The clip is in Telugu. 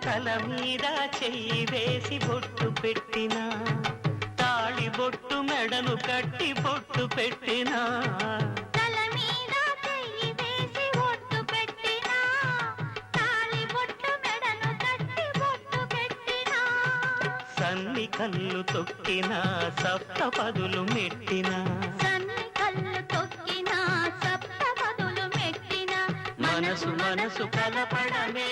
తల మీద చెయ్యి వేసి బొట్టు పెట్టినా, తాళి బొట్టు మెడను కట్టి బొట్టు పెట్టినా, తల మీద చెయ్యి వేసి బొట్టు పెట్టినా, తాళి బొట్టు మెడను కట్టి బొట్టు పెట్టినా, సన్ని కళ్ళు తొక్కినా సప్తపదులు మెట్టినా, సన్ని కళ్ళు తొక్కినా సప్తపదులు మెట్టినా, మనసు మనసు కలపడమే